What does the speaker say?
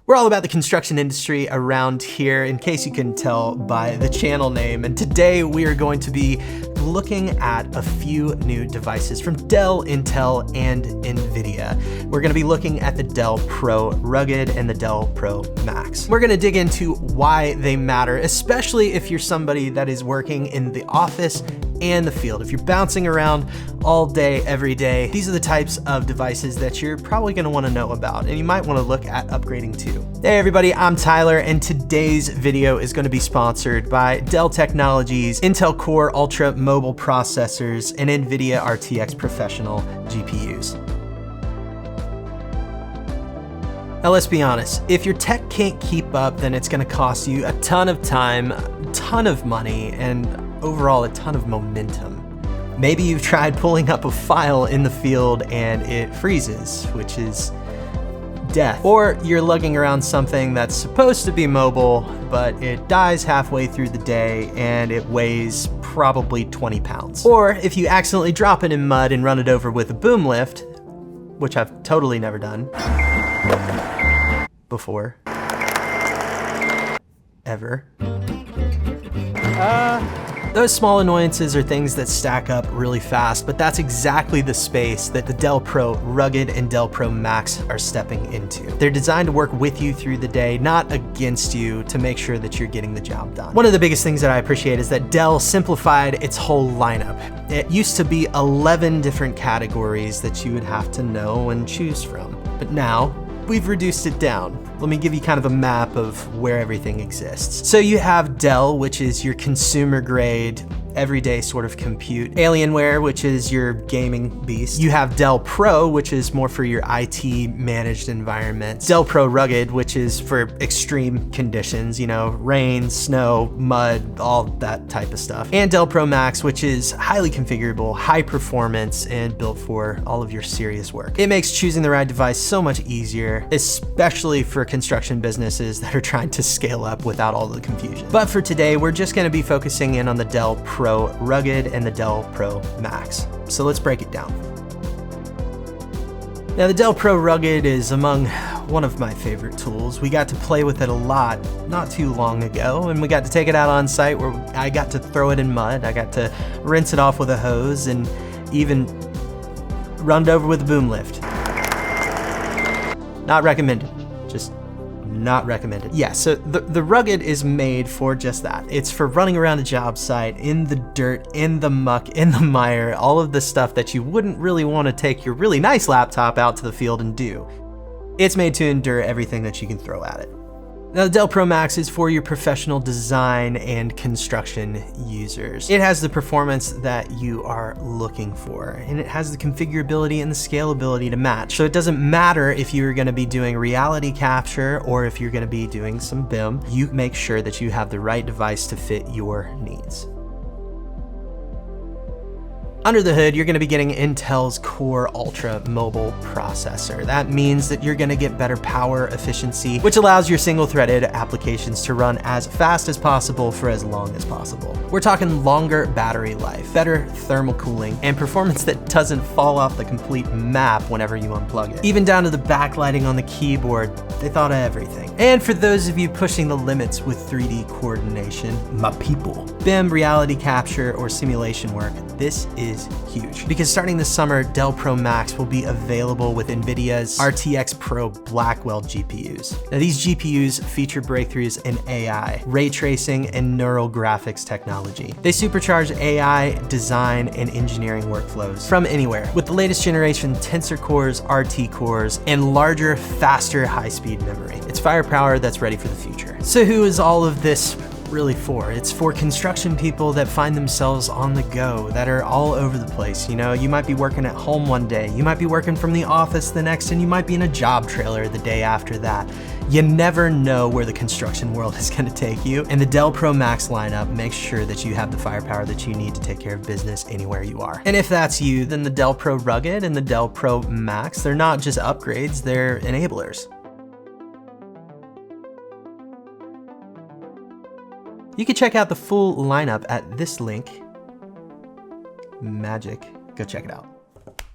We're all about the construction industry around here, in case you couldn't tell by the channel name. And today we are going to be looking at a few new devices from Dell, Intel, and NVIDIA. We're gonna be looking at the Dell Pro Rugged and the Dell Pro Max. We're gonna dig into why they matter, especially if you're somebody that is working in the office and the field. If you're bouncing around all day, every day, these are the types of devices that you're probably gonna wanna know about, and you might wanna look at upgrading too. Hey everybody, I'm Tyler, and today's video is gonna be sponsored by Dell Technologies, Intel Core Ultra mobile processors, and NVIDIA RTX Professional GPUs. Now let's be honest, if your tech can't keep up, then it's gonna cost you a ton of time, a ton of money, and overall a ton of momentum. Maybe you've tried pulling up a file in the field and it freezes, which is death. Or you're lugging around something that's supposed to be mobile, but it dies halfway through the day and it weighs probably 20 pounds. Or if you accidentally drop it in mud and run it over with a boom lift, which I've totally never done before, ever. Those small annoyances are things that stack up really fast, but that's exactly the space that the Dell Pro Rugged and Dell Pro Max are stepping into. They're designed to work with you through the day, not against you, to make sure that you're getting the job done. One of the biggest things that I appreciate is that Dell simplified its whole lineup. It used to be 11 different categories that you would have to know and choose from, but now we've reduced it down. Let me give you kind of a map of where everything exists. So you have Dell, which is your consumer grade, everyday sort of compute. Alienware, which is your gaming beast. You have Dell Pro, which is more for your IT managed environments. Dell Pro Rugged, which is for extreme conditions, you know, rain, snow, mud, all that type of stuff. And Dell Pro Max, which is highly configurable, high performance, and built for all of your serious work. It makes choosing the right device so much easier, especially for construction businesses that are trying to scale up without all the confusion. But for today, we're just gonna be focusing in on the Dell Pro Rugged and the Dell Pro Max. So let's break it down. Now the Dell Pro Rugged is among one of my favorite tools. We got to play with it a lot not too long ago, and we got to take it out on site where I got to throw it in mud. I got to rinse it off with a hose and even run it over with a boom lift. Not recommended. Just not recommended. Yeah, so the Rugged is made for just that. It's for running around a job site, in the dirt, in the muck, in the mire, all of the stuff that you wouldn't really want to take your really nice laptop out to the field and do. It's made to endure everything that you can throw at it. Now the Dell Pro Max is for your professional design and construction users. It has the performance that you are looking for, and it has the configurability and the scalability to match. So it doesn't matter if you're gonna be doing reality capture or if you're gonna be doing some BIM, you make sure that you have the right device to fit your needs. Under the hood, you're gonna be getting Intel's Core Ultra mobile processor. That means that you're gonna get better power efficiency, which allows your single-threaded applications to run as fast as possible for as long as possible. We're talking longer battery life, better thermal cooling, and performance that doesn't fall off the complete map whenever you unplug it. Even down to the backlighting on the keyboard, they thought of everything. And for those of you pushing the limits with 3D coordination, my people, BIM, reality capture, or simulation work, this is huge. Because starting this summer, Dell Pro Max will be available with NVIDIA's RTX Pro Blackwell GPUs. Now these GPUs feature breakthroughs in AI, ray tracing, and neural graphics technology. They supercharge AI, design, and engineering workflows from anywhere with the latest generation Tensor cores, RT cores, and larger, faster, high-speed memory. It's firepower that's ready for the future. So who is all of this really for? It's for construction people that find themselves on the go, that are all over the place. You know, you might be working at home one day, you might be working from the office the next, and you might be in a job trailer the day after that. You never know where the construction world is gonna take you, and the Dell Pro Max lineup makes sure that you have the firepower that you need to take care of business anywhere you are. And if that's you, then the Dell Pro Rugged and the Dell Pro Max, they're not just upgrades, they're enablers. You can check out the full lineup at this link. Magic. Go check it out.